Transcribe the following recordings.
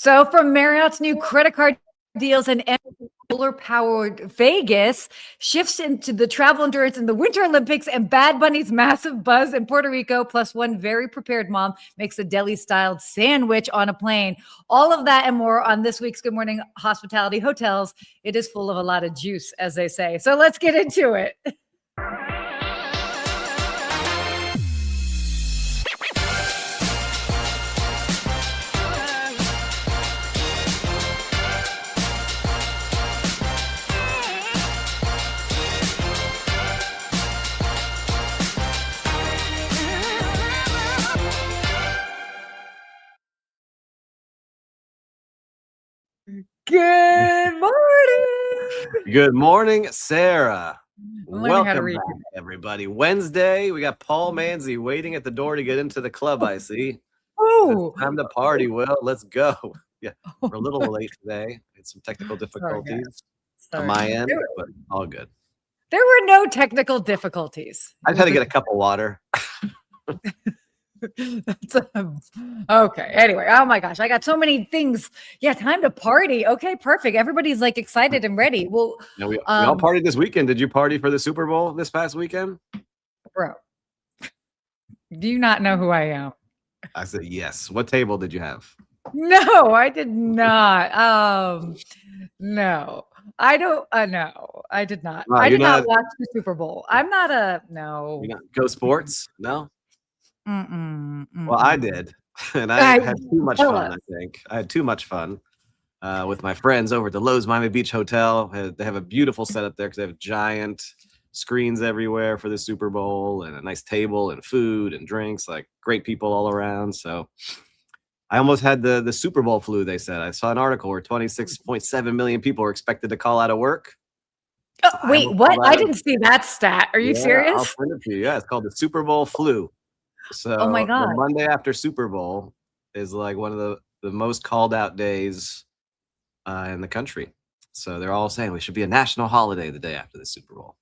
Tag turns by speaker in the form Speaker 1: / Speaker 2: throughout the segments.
Speaker 1: So from Marriott's new credit card deals and solar-powered Vegas shifts into the travel endurance in the Winter Olympics and Bad Bunny's massive buzz in Puerto Rico, plus one very prepared mom makes a deli-styled sandwich on a plane. All of that and more on this week's Good Morning Hospitality Hotels. It is full of a lot of juice, as they say. So let's get into it. Good morning.
Speaker 2: Good morning, Sarah.
Speaker 1: Welcome
Speaker 2: back, everybody. Wednesday, we got Paul Manzi waiting at the door to get into the club, I see.
Speaker 1: Oh,
Speaker 2: time to party, Will. Let's go. Yeah, we're a little late today. Had some technical difficulties on my end, but all good.
Speaker 1: There were no technical difficulties.
Speaker 2: I just had to get a cup of water.
Speaker 1: Okay. Anyway, oh my gosh, I got so many things. Yeah, time to party. Okay, perfect. Everybody's like excited and ready. Well,
Speaker 2: we all partied this weekend. Did you party for the Super Bowl this past weekend?
Speaker 1: Bro, do you not know who I am?
Speaker 2: I said yes. What table did you have?
Speaker 1: No, I did not. No, I don't. No, I did not.
Speaker 2: No,
Speaker 1: I did not watch the Super Bowl. I'm not
Speaker 2: no. You Go Sports? No.
Speaker 1: Mm-mm.
Speaker 2: Well, I did, and I had too much fun. I think I had too much fun with my friends over at the Lowe's Miami Beach Hotel. They have a beautiful setup there because they have giant screens everywhere for the Super Bowl and a nice table and food and drinks. Like great people all around. So I almost had the Super Bowl flu. They said I saw an article where 26.7 million people were expected to call out of work.
Speaker 1: Wait, what? I didn't see that stat. Are you serious?
Speaker 2: I'll send it to you. Yeah, it's called the Super Bowl flu. So
Speaker 1: oh my God.
Speaker 2: The Monday after Super Bowl is like one of the most called out days in the country. So they're all saying we should be a national holiday the day after the Super Bowl.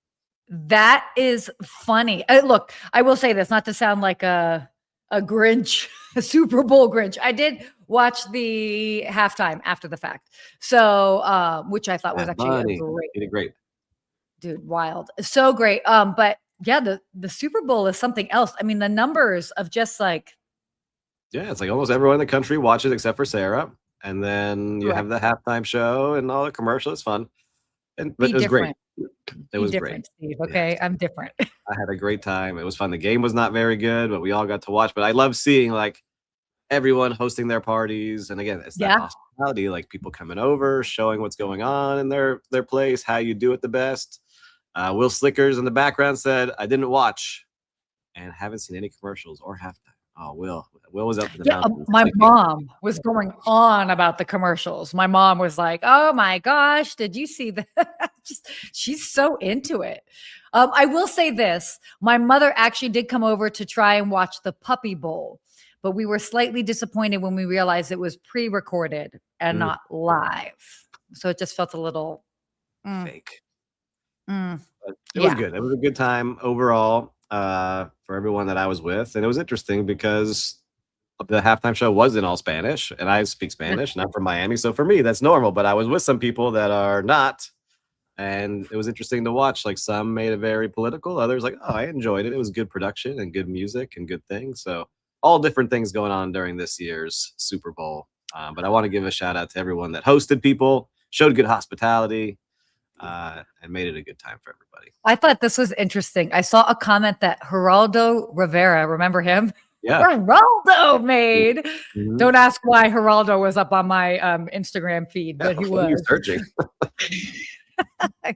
Speaker 1: That is funny. Look, I will say this, not to sound like a Grinch, a Super Bowl Grinch. I did watch the halftime after the fact. So, which I thought was actually
Speaker 2: great.
Speaker 1: Dude, wild. So great. But yeah, the Super Bowl is something else. I mean, the numbers of just like.
Speaker 2: Yeah, it's like almost everyone in the country watches except for Sarah. And then you have the halftime show and all the commercials. It's fun. But it was great. It was great.
Speaker 1: Steve. Okay, yeah. I'm different.
Speaker 2: I had a great time. It was fun. The game was not very good, but we all got to watch. But I love seeing like everyone hosting their parties. And again, it's that hospitality, like people coming over, showing what's going on in their place, how you do it the best. Will Slickers in the background said, I didn't watch and haven't seen any commercials or halftime. Oh, Will was up in the mountains.
Speaker 1: My mom was going on about the commercials. My mom was like, oh my gosh, did you see that? She's so into it. I will say this. My mother actually did come over to try and watch the Puppy Bowl, but we were slightly disappointed when we realized it was pre-recorded and not live. So it just felt a little
Speaker 2: fake. But it was good. It was a good time overall for everyone that I was with. And it was interesting because the halftime show was in all Spanish and I speak Spanish and I'm from Miami. So for me, that's normal. But I was with some people that are not. And it was interesting to watch. Like some made it very political. Others like, oh, I enjoyed it. It was good production and good music and good things. So all different things going on during this year's Super Bowl. But I want to give a shout out to everyone that hosted people, showed good hospitality. And made it a good time for everybody.
Speaker 1: I thought this was interesting. I saw a comment that Geraldo Rivera, remember him?
Speaker 2: Yeah.
Speaker 1: Geraldo made. Mm-hmm. Don't ask why Geraldo was up on my Instagram feed, but he was.
Speaker 2: Searching.
Speaker 1: Hey.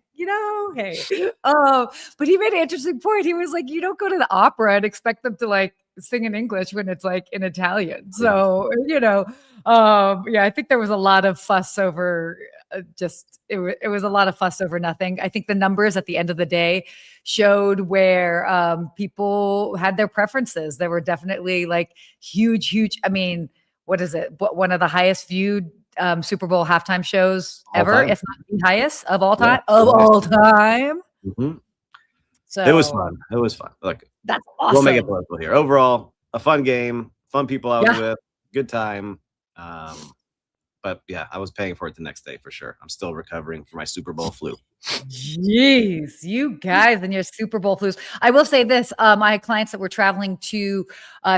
Speaker 1: But he made an interesting point. He was like, you don't go to the opera and expect them to like sing in English when it's like in Italian. So, I think there was a lot of fuss over it was a lot of fuss over nothing. I think the numbers at the end of the day showed where people had their preferences. There were definitely like huge. I mean, what is it? One of the highest viewed Super Bowl halftime shows ever, if not the highest of all time. Mm-hmm.
Speaker 2: So it was fun. Look,
Speaker 1: that's awesome.
Speaker 2: We'll make it political here. Overall, a fun game, fun people I was with, good time. but yeah, I was paying for it the next day for sure. I'm still recovering from my Super Bowl flu.
Speaker 1: Jeez, you guys and your Super Bowl flus. I will say this: I had clients that were traveling to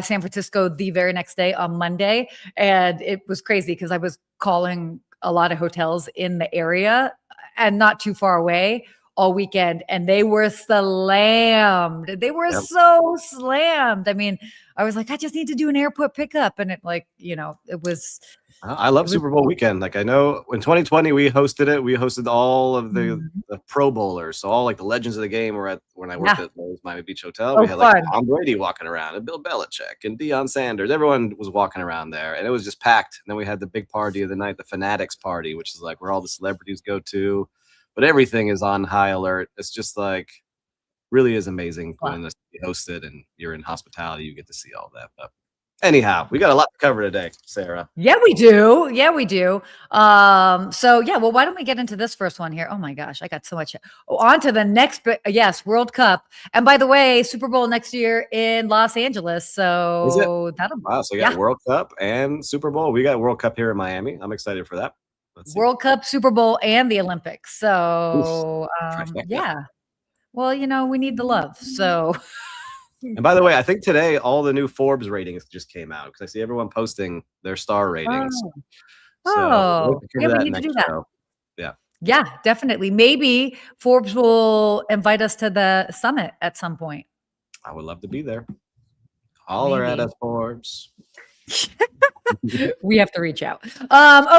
Speaker 1: San Francisco the very next day on Monday, and it was crazy because I was calling a lot of hotels in the area and not too far away all weekend, and they were slammed. They were so slammed. I mean, I was like, I just need to do an airport pickup, and it it was.
Speaker 2: I love Super Bowl weekend. Like I know in 2020 we hosted it. We hosted all of the Pro Bowlers, so all like the legends of the game were at when I worked at Miami Beach Hotel. We had like Tom Brady walking around, and Bill Belichick, and Deion Sanders. Everyone was walking around there, and it was just packed. And then we had the big party of the night, the Fanatics party, which is like where all the celebrities go to, but everything is on high alert. It's just like really is amazing when this hosted and you're in hospitality. You get to see all that, but. Anyhow, we got a lot to cover today, Sarah.
Speaker 1: Yeah, we do. Yeah, we do. So yeah, well, why don't we get into this first one here? Oh my gosh, I got so much. On to the next, yes, World Cup. And by the way, Super Bowl next year in Los Angeles. So that'll
Speaker 2: so we got World Cup and Super Bowl. We got World Cup here in Miami. I'm excited for that.
Speaker 1: World Cup, Super Bowl, and the Olympics. So yeah. Well, we need the love. So
Speaker 2: and by the way, I think today all the new Forbes ratings just came out because I see everyone posting their star ratings.
Speaker 1: So we need to do that. Yeah, definitely. Maybe Forbes will invite us to the summit at some point.
Speaker 2: I would love to be there. Holler at us, Forbes.
Speaker 1: We have to reach out.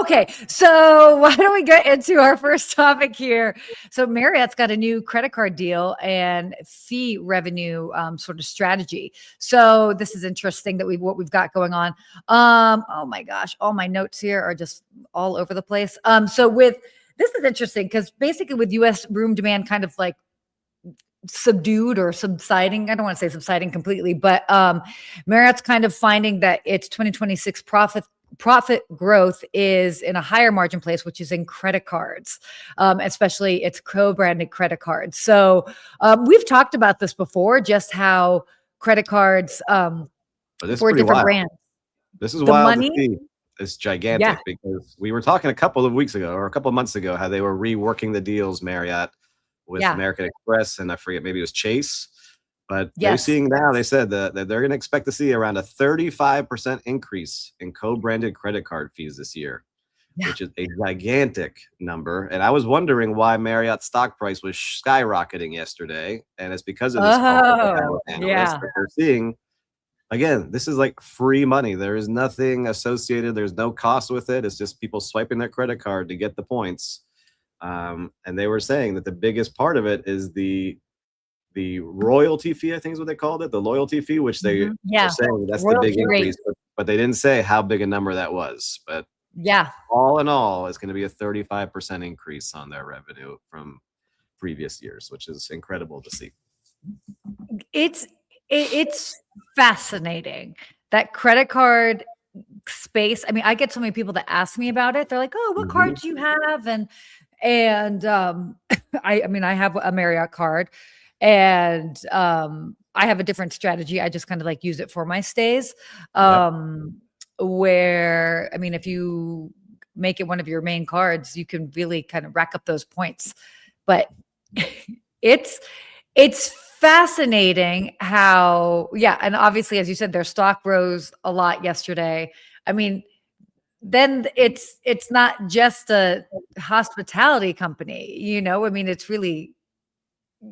Speaker 1: Okay, so why don't we get into our first topic here? So Marriott's got a new credit card deal and fee revenue sort of strategy. So this is interesting that what we've got going on. Oh my gosh, all my notes here are just all over the place. So this is interesting because basically with U.S. room demand kind of like subdued or subsiding. I don't want to say subsiding completely, but Marriott's kind of finding that its 2026 profit growth is in a higher margin place, which is in credit cards, especially its co-branded credit cards. So we've talked about this before, just how credit cards for different brands.
Speaker 2: This is wild to see. It's gigantic because we were talking a couple of weeks ago or a couple of months ago how they were reworking the deals, Marriott, with American Express, and I forget, maybe it was Chase. But they're seeing now, they said that they're going to expect to see around a 35% increase in co-branded credit card fees this year, which is a gigantic number. And I was wondering why Marriott's stock price was skyrocketing yesterday. And it's because of this. They're seeing, again, this is like free money. There is nothing associated. There's no cost with it. It's just people swiping their credit card to get the points. And they were saying that the biggest part of it is the royalty fee, I think is what they called it, the loyalty fee, which they were saying that's the big increase, but they didn't say how big a number that was. But all in all, it's going to be a 35% increase on their revenue from previous years, which is incredible to see.
Speaker 1: It's fascinating that credit card space. I mean, I get so many people that ask me about it. They're like, "Oh, what card do you have?" And I have a Marriott card, and I have a different strategy. I just kind of like use it for my stays. Where, I mean, if you make it one of your main cards, you can really kind of rack up those points. But it's fascinating how, and obviously, as you said, their stock rose a lot yesterday. I mean, then it's not just a hospitality company, I mean, it's really.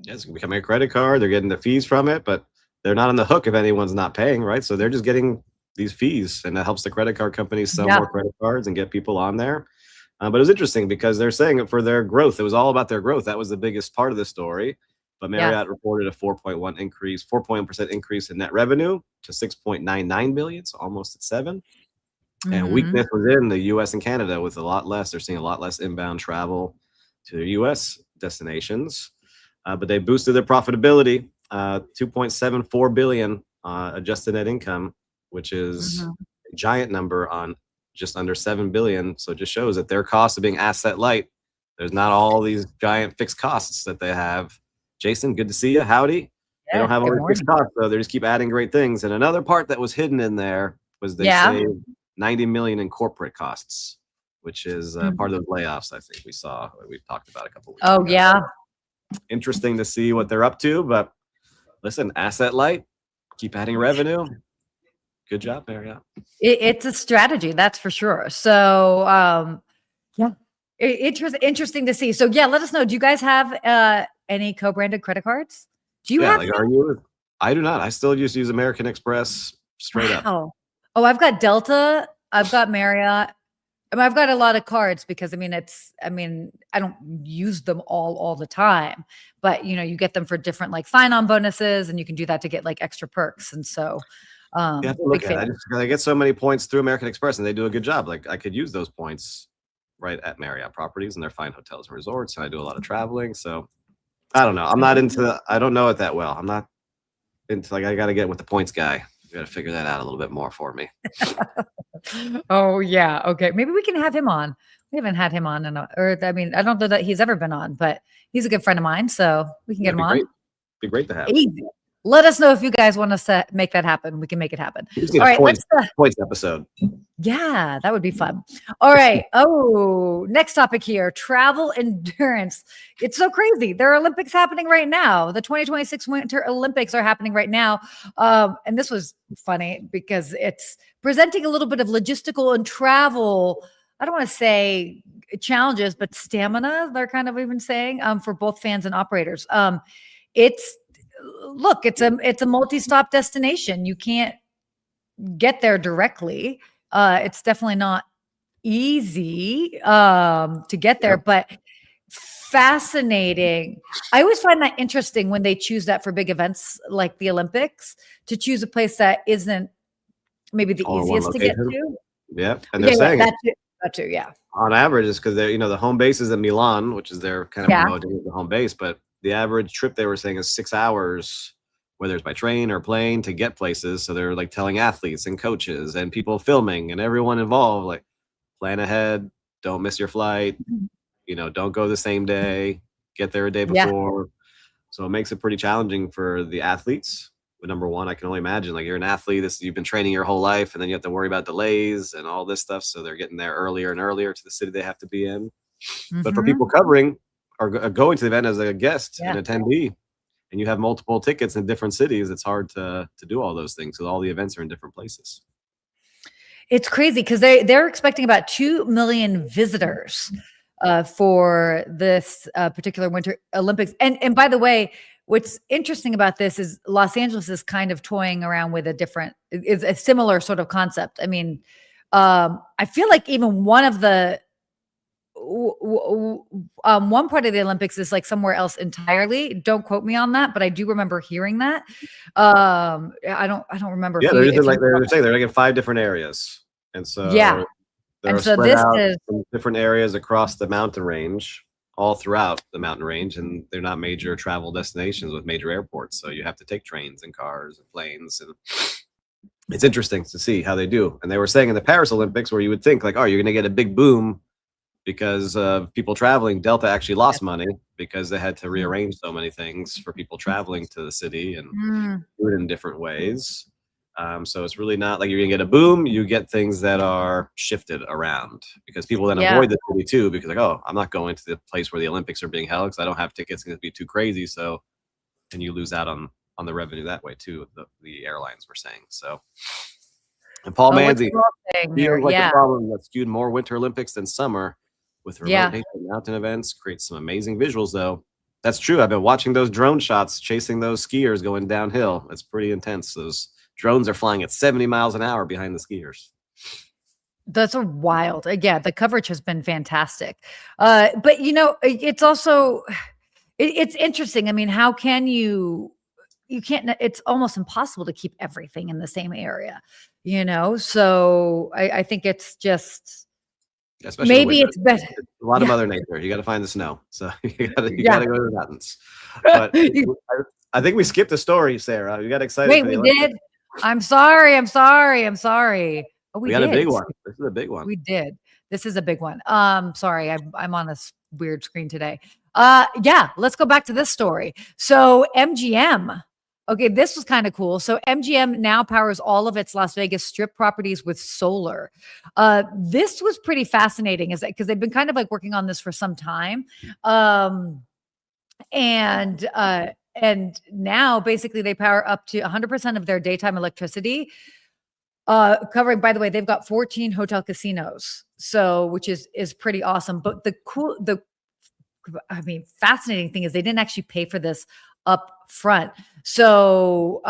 Speaker 2: It's becoming a credit card. They're getting the fees from it, but they're not on the hook if anyone's not paying, right? So they're just getting these fees, and that helps the credit card companies sell more credit cards and get people on there. But it was interesting because they're saying that for their growth, it was all about their growth. That was the biggest part of the story. But Marriott reported a 4.1% increase in net revenue to $6.99 billion, so almost at $7 billion. And weakness was in the U.S. and Canada with a lot less. They're seeing a lot less inbound travel to the U.S. destinations. But they boosted their profitability, $2.74 billion adjusted net income, which is a giant number on just under $7 billion. So it just shows that their costs of being asset light, there's not all these giant fixed costs that they have. Jason, good to see you. Howdy. They don't have all the fixed costs, though. They just keep adding great things. And another part that was hidden in there was they saved $90 million in corporate costs, which is part of those layoffs. I think we talked about a couple weeks
Speaker 1: ago.
Speaker 2: Oh
Speaker 1: yeah.
Speaker 2: Interesting to see what they're up to, but listen, asset light, keep adding revenue. Good job, Marriott.
Speaker 1: It's a strategy, that's for sure. So, yeah, interesting to see. So, yeah, let us know. Do you guys have any co-branded credit cards? Do you have?
Speaker 2: Are you? I do not. I still just use American Express straight up.
Speaker 1: Oh, I've got Delta. I've got Marriott. I mean, I've got a lot of cards because I don't use them all the time, but you get them for different like sign-on bonuses, and you can do that to get like extra perks. And so,
Speaker 2: look at it. I get so many points through American Express, and they do a good job. Like I could use those points right at Marriott properties, and they're fine hotels and resorts. And I do a lot of traveling, so I don't know. I'm not into. I don't know it that well. I'm not into like I got to get with the points guy. You got to figure that out a little bit more for me.
Speaker 1: Oh yeah, okay. Maybe we can have him on. We haven't had him on, I don't know that he's ever been on, but he's a good friend of mine, so we can get him on.
Speaker 2: Be great to have.
Speaker 1: Easy. Let us know if you guys want us to make that happen. We can make it happen.
Speaker 2: All right, points episode.
Speaker 1: Yeah, that would be fun. All right. Oh, next topic here, travel endurance. It's so crazy. There are Olympics happening right now. The 2026 Winter Olympics are happening right now. And this was funny because it's presenting a little bit of logistical and travel, I don't want to say challenges, but stamina, they're kind of even saying, for both fans and operators. It's a multi-stop destination. You can't get there directly. It's definitely not easy to get there, but fascinating. I always find that interesting when they choose that for big events like the Olympics, to choose a place that isn't maybe the easiest to get to.
Speaker 2: Yeah, and they're saying
Speaker 1: that too. Yeah,
Speaker 2: on average, is because they're the home base is in Milan, which is their kind of the home base, but the average trip they were saying is 6 hours, whether it's by train or plane, to get places. So they're like telling athletes and coaches and people filming and everyone involved, like, plan ahead, don't miss your flight, don't go the same day, get there a day before. So it makes it pretty challenging for the athletes. But number one, I can only imagine, like, you're an athlete, you've been training your whole life, and then you have to worry about delays and all this stuff. So they're getting there earlier and earlier to the city they have to be in. But for people covering or going to the event as a guest, an attendee, and you have multiple tickets in different cities, it's hard to do all those things because all the events are in different places.
Speaker 1: It's crazy because they're expecting about 2 million visitors for this particular Winter Olympics. And by the way, what's interesting about this is Los Angeles is kind of toying around with a similar sort of concept. I mean, I feel like even one part of the Olympics is like somewhere else entirely. Don't quote me on that, but I do remember hearing that. I don't remember.
Speaker 2: Yeah, they're saying they're like in 5 different areas, and so they're spread out in different areas across the mountain range, all throughout the mountain range, and they're not major travel destinations with major airports, so you have to take trains and cars and planes, and it's interesting to see how they do. And they were saying in the Paris Olympics, where you would think like, oh, you're going to get a big boom because of people traveling, Delta actually lost money because they had to rearrange so many things for people traveling to the city and do it in different ways. So it's really not like you're gonna get a boom. You get things that are shifted around because people then avoid the city too, because like, oh, I'm not going to the place where the Olympics are being held because I don't have tickets. It's gonna be too crazy. So, and you lose out on the revenue that way too. The airlines were saying so. And Paul Manzi, the problem that skewed more Winter Olympics than summer. With remote nature mountain events, creates some amazing visuals, though. That's true. I've been watching those drone shots, chasing those skiers going downhill. It's pretty intense. Those drones are flying at 70 miles an hour behind the skiers.
Speaker 1: That's wild. Yeah, the coverage has been fantastic. But, it's also, it's interesting. I mean, how can you can't, it's almost impossible to keep everything in the same area, So I think it's just, especially maybe it's better.
Speaker 2: A lot of Mother Nature. You got to find the snow, so you got to go to the mountains. But I think we skipped a story, Sarah. You got excited.
Speaker 1: Wait, we did. I'm sorry. Oh,
Speaker 2: we got a big one. This is a big one.
Speaker 1: We did. This is a big one. Sorry, I'm on this weird screen today. Let's go back to this story. So MGM Okay, this was kind of cool. So MGM now powers all of its Las Vegas Strip properties with solar. This was pretty fascinating, is because they've been kind of like working on this for some time, and now basically they power up to 100% of their daytime electricity. Covering, by the way, they've got 14 hotel casinos, so which is pretty awesome. But fascinating thing is they didn't actually pay for this up front. So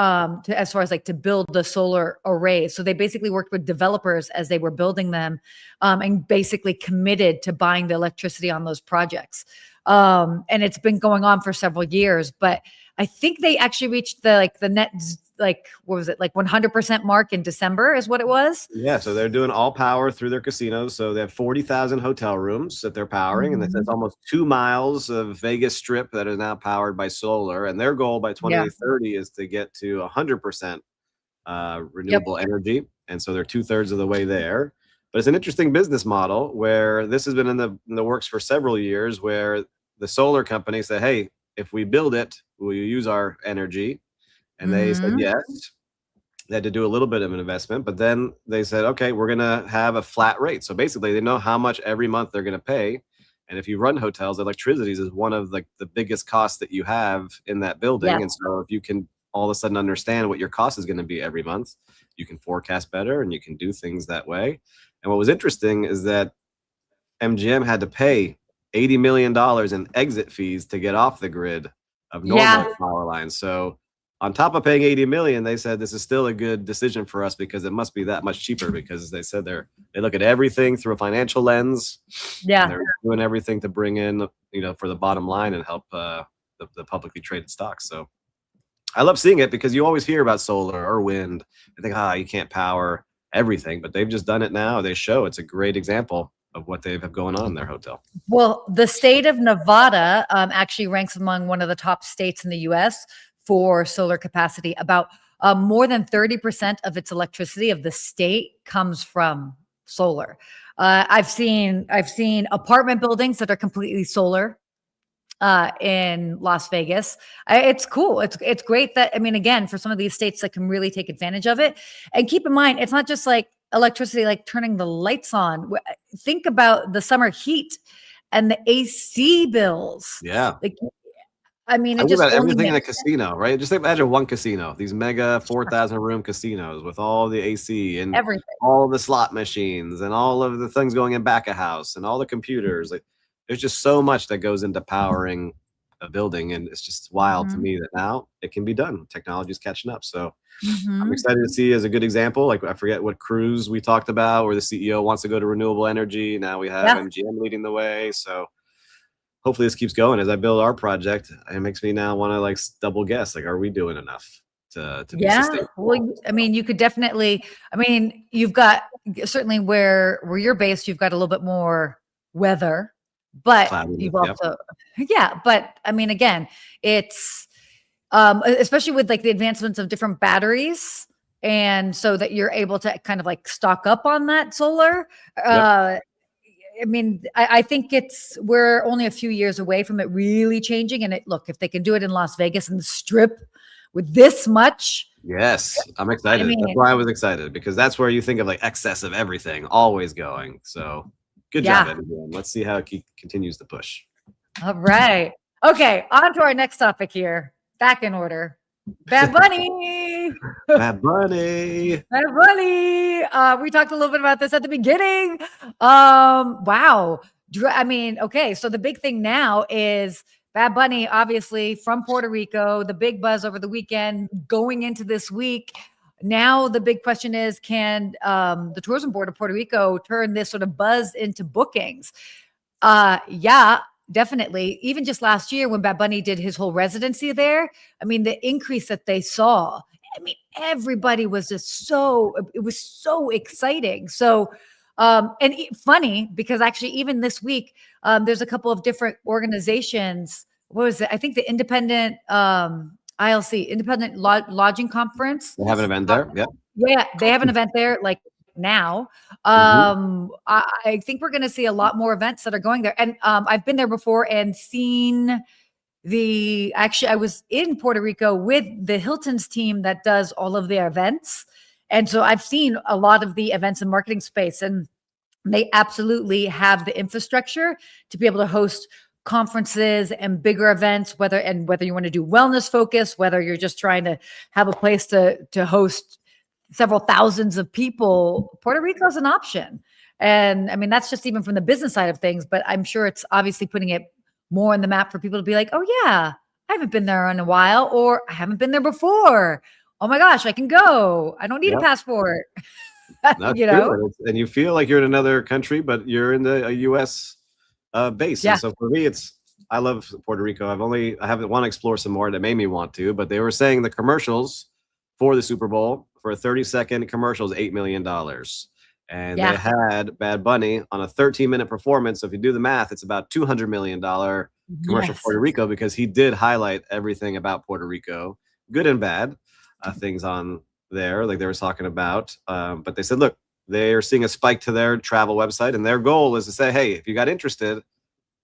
Speaker 1: as far as like to build the solar arrays. So they basically worked with developers as they were building them, and basically committed to buying the electricity on those projects. And it's been going on for several years, but I think they actually reached the net, what was it? Like 100% mark in December is what it was.
Speaker 2: Yeah. So they're doing all power through their casinos. So they have 40,000 hotel rooms that they're powering. And that's almost 2 miles of Vegas Strip that is now powered by solar. And their goal by 2030 is to get to 100% renewable energy. And so they're 2/3 of the way there. But it's an interesting business model where this has been in the works for several years, where the solar company said, hey, if we build it, will you use our energy? And they said yes. They had to do a little bit of an investment, but then they said, okay, we're going to have a flat rate. So basically they know how much every month they're going to pay. And if you run hotels, electricity is one of the biggest costs that you have in that building. Yeah. And so if you can all of a sudden understand what your cost is going to be every month, you can forecast better and you can do things that way. And what was interesting is that MGM had to pay $80 million in exit fees to get off the grid of normal power lines. So on top of paying 80 million, they said this is still a good decision for us because it must be that much cheaper, because they said they look at everything through a financial lens. Yeah. They're doing everything to bring in, for the bottom line and help the publicly traded stocks. So I love seeing it because you always hear about solar or wind and think, you can't power everything, but they've just done it now. They show it's a great example of what they have going on in their hotel.
Speaker 1: Well, the state of Nevada actually ranks among one of the top states in the U.S. for solar capacity. About more than 30% of its electricity of the state comes from solar. I've seen apartment buildings that are completely solar in Las Vegas. It's cool. It's great that, again, for some of these states that can really take advantage of it. And keep in mind, it's not just like electricity, like turning the lights on. Think about the summer heat and the AC bills.
Speaker 2: Yeah.
Speaker 1: It just
Speaker 2: about everything in a casino, right? Just imagine one casino, these mega 4,000 room casinos with all the AC and everything, all the slot machines and all of the things going in back of house and all the computers. Like, there's just so much that goes into powering a building, and it's just wild to me that now it can be done. Technology is catching up. So I'm excited to see as a good example. Like, I forget what cruise we talked about where the CEO wants to go to renewable energy. Now we have MGM leading the way. So hopefully this keeps going. As I build our project, it makes me now want to double guess, are we doing enough to be sustainable?
Speaker 1: Well, you could definitely, you've got certainly where you're based, you've got a little bit more weather, but you've also, but again, it's, especially with the advancements of different batteries. And so that you're able to kind of stock up on that solar. I think we're only a few years away from it really changing. And look, if they can do it in Las Vegas and the Strip with this much.
Speaker 2: Yes, I'm excited. That's why I was excited, because that's where you think of excess of everything always going. So good job, everyone. Let's see how it continues to push.
Speaker 1: All right. Okay. On to our next topic here. Back in order. Bad Bunny.
Speaker 2: Bad Bunny.
Speaker 1: Bad Bunny. We talked a little bit about this at the beginning. Wow. Okay. So the big thing now is Bad Bunny, obviously from Puerto Rico, the big buzz over the weekend going into this week. Now the big question is, can the tourism board of Puerto Rico turn this sort of buzz into bookings? Yeah. Definitely. Even just last year when Bad Bunny did his whole residency there, the increase that they saw, everybody was just it was so exciting. So, funny because actually even this week, there's a couple of different organizations. What was it? I think the independent, ILC, Independent Lodging Conference.
Speaker 2: They have an event there. Yeah.
Speaker 1: Yeah. They have an event there now. I think we're going to see a lot more events that are going there. And I've been there before and seen I was in Puerto Rico with the Hilton's team that does all of their events. And so I've seen a lot of the events and marketing space, and they absolutely have the infrastructure to be able to host conferences and bigger events, whether you want to do wellness focus, whether you're just trying to have a place to host several thousands of people. Puerto Rico is an option. And I mean, that's just even from the business side of things, but I'm sure it's obviously putting it more on the map for people to be like, oh yeah, I haven't been there in a while, or I haven't been there before. Oh my gosh, I can go. I don't need a passport.
Speaker 2: You know, and you feel like you're in another country, but you're in a U.S. base.
Speaker 1: Yeah.
Speaker 2: And so for me, I love Puerto Rico. I haven't want to explore some more. That made me want to, but they were saying the commercials for the Super Bowl for a 30-second commercial is $8 million. And they had Bad Bunny on a 13-minute performance. So if you do the math, it's about $200 million commercial for Puerto Rico, because he did highlight everything about Puerto Rico, good and bad things on there, like they were talking about. But they said, look, they're seeing a spike to their travel website, and their goal is to say, hey, if you got interested,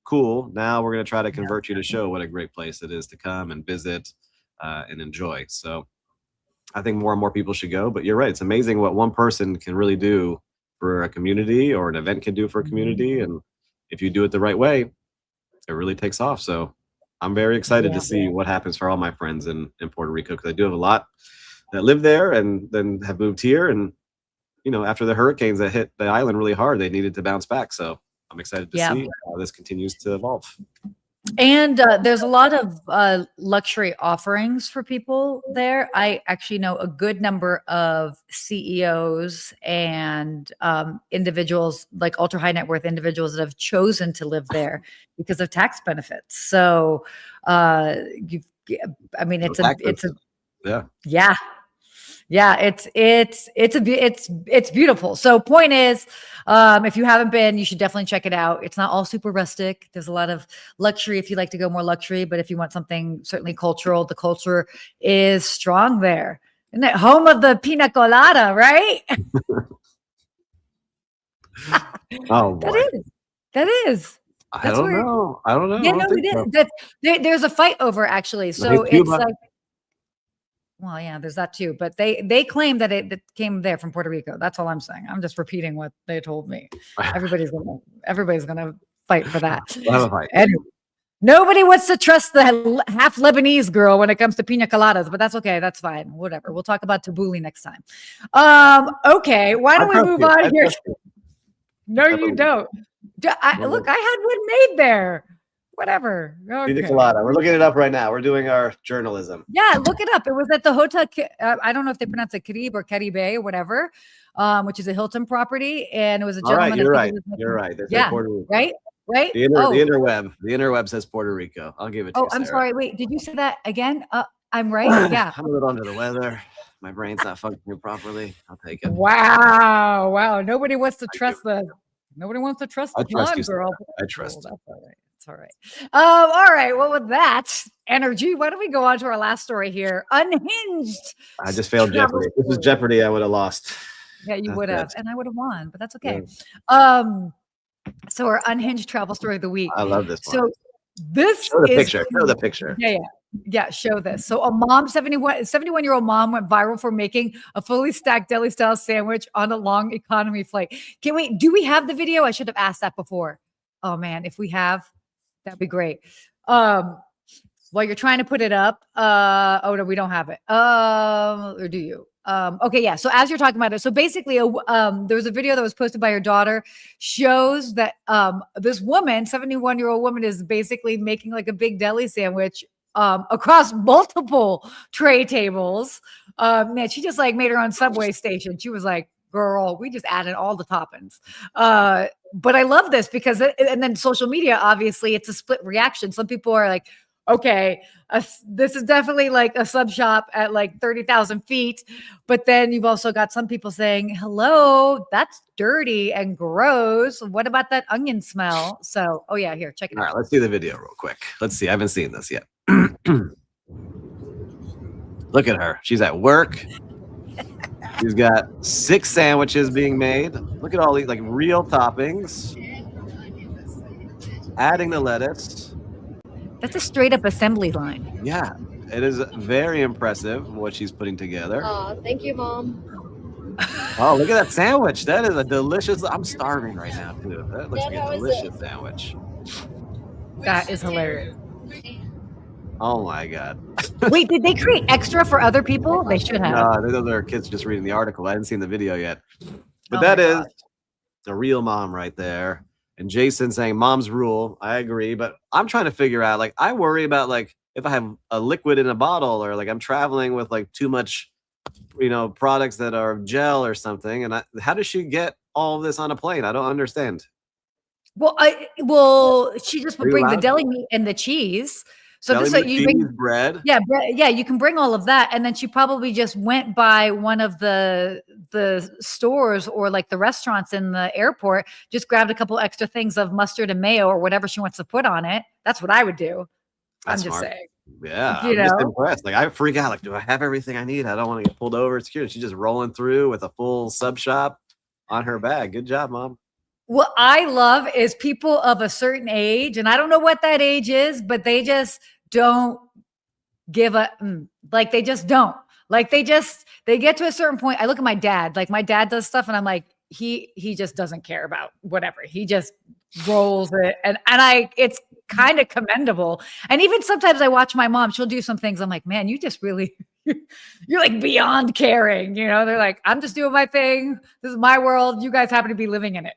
Speaker 2: cool. Now we're going to try to convert you to show what a great place it is to come and visit and enjoy. So I think more and more people should go. But you're right. It's amazing what one person can really do for a community, or an event can do for a community. And if you do it the right way, it really takes off. So I'm very excited to see what happens for all my friends in Puerto Rico, because I do have a lot that live there and then have moved here. And, you know, after the hurricanes that hit the island really hard, they needed to bounce back. So I'm excited to see how this continues to evolve.
Speaker 1: And there's a lot of luxury offerings for people there. I actually know a good number of CEOs and individuals, like ultra high net worth individuals, that have chosen to live there because of tax benefits. So, it's beautiful. So point is, if you haven't been, you should definitely check it out. It's not all super rustic. There's a lot of luxury if you like to go more luxury, but if you want something certainly cultural, the culture is strong there. Isn't it home of the pina colada, right?
Speaker 2: Oh, boy.
Speaker 1: That is.
Speaker 2: I don't know.
Speaker 1: Yeah, no, it is. There's a fight over, actually. So it's like, well, yeah, there's that too. But they claim that it came there from Puerto Rico. That's all I'm saying. I'm just repeating what they told me. Everybody's gonna fight for that.
Speaker 2: We'll have a fight.
Speaker 1: Anyway, nobody wants to trust the half Lebanese girl when it comes to pina coladas, but that's okay. That's fine. Whatever. We'll talk about tabbouleh next time. Okay. Why don't we move on here? No, you don't. Look, I had one made there. Whatever. Okay.
Speaker 2: Pina colada. We're looking it up right now. We're doing our journalism.
Speaker 1: Yeah, look it up. It was at the Hotel. I don't know if they pronounce it Caribe or Caribe or whatever, which is a Hilton property, and it was a gentleman.
Speaker 2: You're right. You're right.
Speaker 1: Yeah. Right. The
Speaker 2: interweb says Puerto Rico. I'll give it to you.
Speaker 1: Oh, I'm sorry. Wait, did you say that again? I'm right. Yeah.
Speaker 2: I'm a little under the weather. My brain's not functioning properly. I'll take it.
Speaker 1: Wow. Nobody wants to trust the blonde girl.
Speaker 2: I trust.
Speaker 1: That's all right. It's all right. All right. Well, with that energy, why don't we go on to our last story here? Unhinged.
Speaker 2: I just failed Jeopardy. If this was Jeopardy, I would have lost.
Speaker 1: Yeah, you would have, and I would have won, but that's okay. Yeah. So our unhinged travel story of the week.
Speaker 2: I love this one.
Speaker 1: So this
Speaker 2: Show the picture.
Speaker 1: Yeah. Show this. So a mom, 71-year-old mom, went viral for making a fully stacked deli-style sandwich on a long economy flight. Do we have the video? I should have asked that before. Oh man, if we have, that'd be great. While you're trying to put it up, oh no, we don't have it. Or do you? Okay, yeah. So as you're talking about it, so basically, there was a video that was posted by her daughter, shows that this woman, 71-year-old woman, is basically making like a big deli sandwich across multiple tray tables. Man, she just like made her own Subway station. She was like, girl, we just added all the toppings. But I love this because, and then social media, obviously, it's a split reaction. Some people are like, okay, this is definitely like a sub shop at like 30,000 feet. But then you've also got some people saying, hello, that's dirty and gross. What about that onion smell? So, oh yeah, here, check it out.
Speaker 2: All right, let's do the video real quick. Let's see. I haven't seen this yet. Look at her. She's at work. She's got 6 sandwiches being made. Look at all these like real toppings. Adding the lettuce.
Speaker 1: That's a straight up assembly line.
Speaker 2: Yeah, it is very impressive what she's putting together.
Speaker 3: Oh, thank you, Mom.
Speaker 2: Oh, look at that sandwich. That is a delicious. I'm starving right now, too. That looks like a delicious sandwich.
Speaker 1: That is hilarious.
Speaker 2: Oh, my God.
Speaker 1: Wait, did they create extra for other people? They should have.
Speaker 2: No, those are kids just reading the article. I hadn't seen the video yet. But that is a real mom right there. And Jason saying mom's rule. I agree. But I'm trying to figure out, like, I worry about, like, if I have a liquid in a bottle or, like, I'm traveling with, like, too much, products that are gel or something. And how does she get all of this on a plane? I don't understand.
Speaker 1: Well, she just would bring the deli meat and the cheese. So
Speaker 2: deli
Speaker 1: this
Speaker 2: meat,
Speaker 1: you bring
Speaker 2: bread.
Speaker 1: Yeah, bread, yeah, you can bring all of that, and then she probably just went by one of the stores or like the restaurants in the airport, just grabbed a couple extra things of mustard and mayo or whatever she wants to put on it. That's what I would do.
Speaker 2: That's
Speaker 1: I'm just
Speaker 2: smart.
Speaker 1: saying.
Speaker 2: Yeah, I'm just impressed. Like I freak out. Like, do I have everything I need? I don't want to get pulled over. It's cute. She's just rolling through with a full sub shop on her bag. Good job, Mom.
Speaker 1: What I love is people of a certain age, and I don't know what that age is, but they just don't give a like they just don't. Like they get to a certain point. I look at my dad. Like my dad does stuff, and I'm like, he just doesn't care about whatever. He just rolls it, and it's kind of commendable. And even sometimes I watch my mom. She'll do some things. I'm like, man, you just really. You're like beyond caring. They're like, I'm just doing my thing. This is my world. You guys happen to be living in it.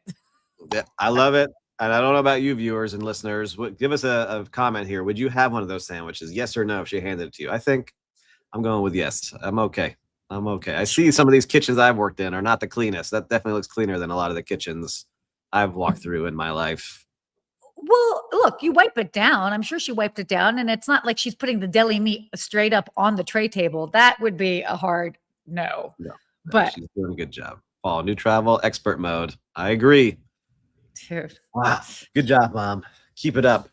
Speaker 2: Yeah, I love it. And I don't know about you viewers and listeners. Give us a comment here. Would you have one of those sandwiches? Yes or no if she handed it to you? I think I'm going with yes. I'm okay. I see some of these kitchens I've worked in are not the cleanest. That definitely looks cleaner than a lot of the kitchens I've walked through in my life.
Speaker 1: Well, look, you wipe it down. I'm sure she wiped it down. And it's not like she's putting the deli meat straight up on the tray table. That would be a hard no. But
Speaker 2: she's doing a good job. Paul, new travel expert mode. I agree.
Speaker 1: Dude.
Speaker 2: Wow. Good job, Mom. Keep it up.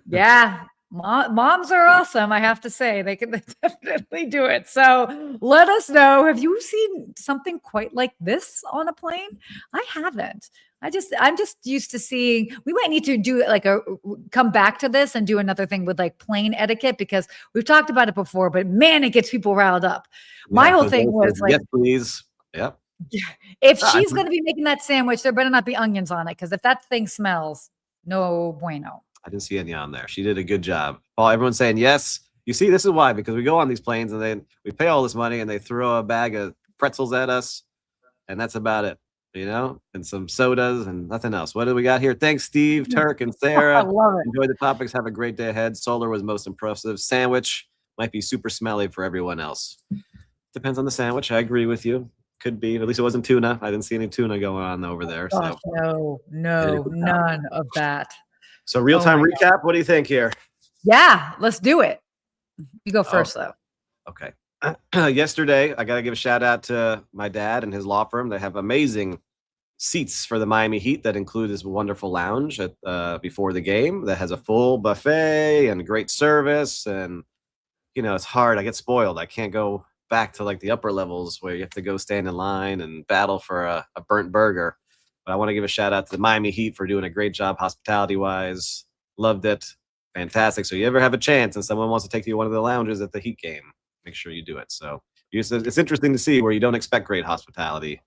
Speaker 1: Yeah. Moms are awesome. I have to say they can definitely do it. So let us know. Have you seen something quite like this on a plane? I haven't. I'm just used to seeing, we might need to do like come back to this and do another thing with like plane etiquette, because we've talked about it before, but man, it gets people riled up. My whole thing was like,
Speaker 2: yes, please. Yep.
Speaker 1: If she's going to be making that sandwich, there better not be onions on it. Cause if that thing smells, no bueno.
Speaker 2: I didn't see any on there. She did a good job. Paul, everyone's saying yes. You see, this is why, because we go on these planes and then we pay all this money and they throw a bag of pretzels at us. And that's about it, and some sodas and nothing else. What do we got here? Thanks, Steve, Turk, and Sarah.
Speaker 1: I love it.
Speaker 2: Enjoy the topics. Have a great day ahead. Solar was most impressive. Sandwich might be super smelly for everyone else. Depends on the sandwich. I agree with you. Could be. At least it wasn't tuna. I didn't see any tuna going on over there.
Speaker 1: Gosh,
Speaker 2: so
Speaker 1: no, none of that.
Speaker 2: So real-time recap. What do you think here?
Speaker 1: Yeah, let's do it. You go first, though.
Speaker 2: Okay. Yesterday, I got to give a shout out to my dad and his law firm. They have amazing seats for the Miami Heat that include this wonderful lounge before the game that has a full buffet and great service. And, it's hard. I get spoiled. I can't go back to like the upper levels where you have to go stand in line and battle for a burnt burger. But I want to give a shout out to the Miami Heat for doing a great job hospitality-wise. Loved it. Fantastic. So you ever have a chance and someone wants to take you to one of the lounges at the Heat game, make sure you do it. So it's interesting to see where you don't expect great hospitality.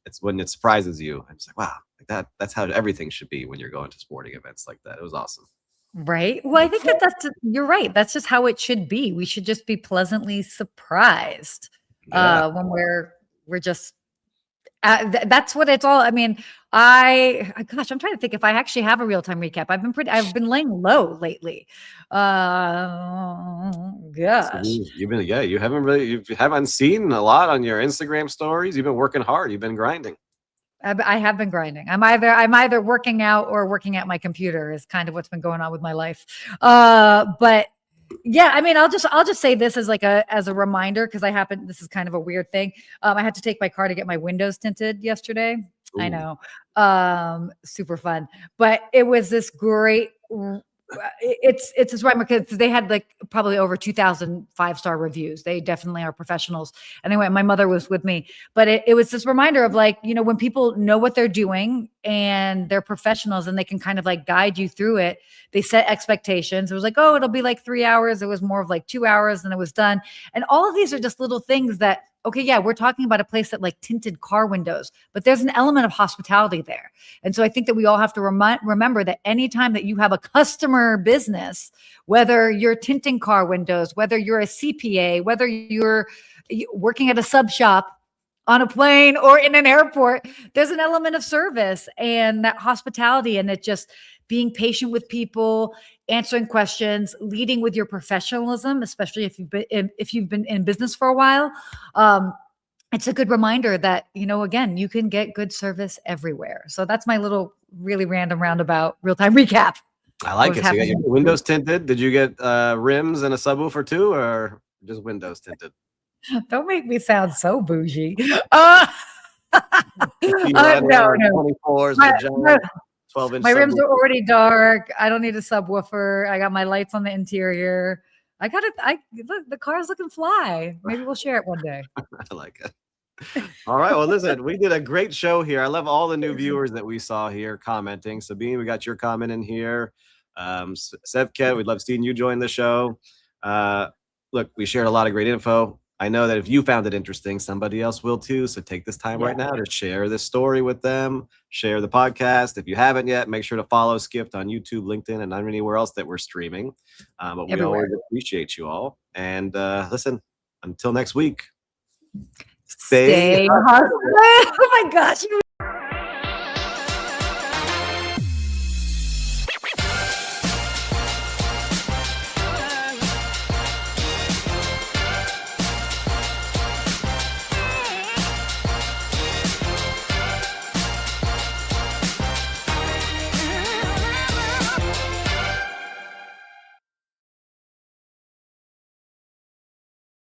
Speaker 2: It's when it surprises you. I'm just like, wow, like that's how everything should be when you're going to sporting events like that. It was awesome.
Speaker 1: Right. Well, I think you're right. That's just how it should be. We should just be pleasantly surprised when we're just. That's what it's all. I mean, I'm trying to think if I actually have a real-time recap. I've been laying low lately. Gosh.
Speaker 2: You haven't seen a lot on your Instagram stories. You've been working hard. You've been grinding.
Speaker 1: I have been grinding. I'm either working out or working at my computer is kind of what's been going on with my life. But yeah, I mean, I'll just say this as as a reminder, because this is kind of a weird thing. I had to take my car to get my windows tinted yesterday. Ooh. I know. Super fun. But it was this great it's just right because they had like probably over 2,000 5-star reviews. They definitely are professionals. Anyway, my mother was with me, but it was this reminder of like, you know, when people know what they're doing and they're professionals and they can kind of like guide you through it, they set expectations. It was like, oh, it'll be like 3 hours. It was more of like 2 hours and it was done. And all of these are just little things that, okay, yeah, we're talking about a place that like tinted car windows, but there's an element of hospitality there. And so I think that we all have to remember that anytime that you have a customer business, whether you're tinting car windows, whether you're a CPA, whether you're working at a sub shop, on a plane or in an airport, there's an element of service and that hospitality, and it just being patient with people, answering questions, leading with your professionalism, especially if you've been in business for a while. It's a good reminder that, you know, again, you can get good service everywhere. So that's my little really random roundabout real-time recap.
Speaker 2: I like it. So you got your windows tinted. Did you get rims and a subwoofer too, or just windows tinted?
Speaker 1: Don't make me sound so bougie. No.
Speaker 2: 24s, my 12-inch.
Speaker 1: My rims are already dark. I don't need a subwoofer. I got my lights on the interior. I got it. Look, the car's looking fly. Maybe we'll share it one day.
Speaker 2: I like it. All right. Well, listen, we did a great show here. I love all the new viewers that we saw here commenting. Sabine, we got your comment in here. Sevket, we'd love seeing you join the show. Look, we shared a lot of great info. I know that if you found it interesting, somebody else will too. So take this time right now to share this story with them, share the podcast. If you haven't yet, make sure to follow Skift on YouTube, LinkedIn, and anywhere else that we're streaming. But we always appreciate you all. And listen, until next week, stay hustling. Oh my gosh.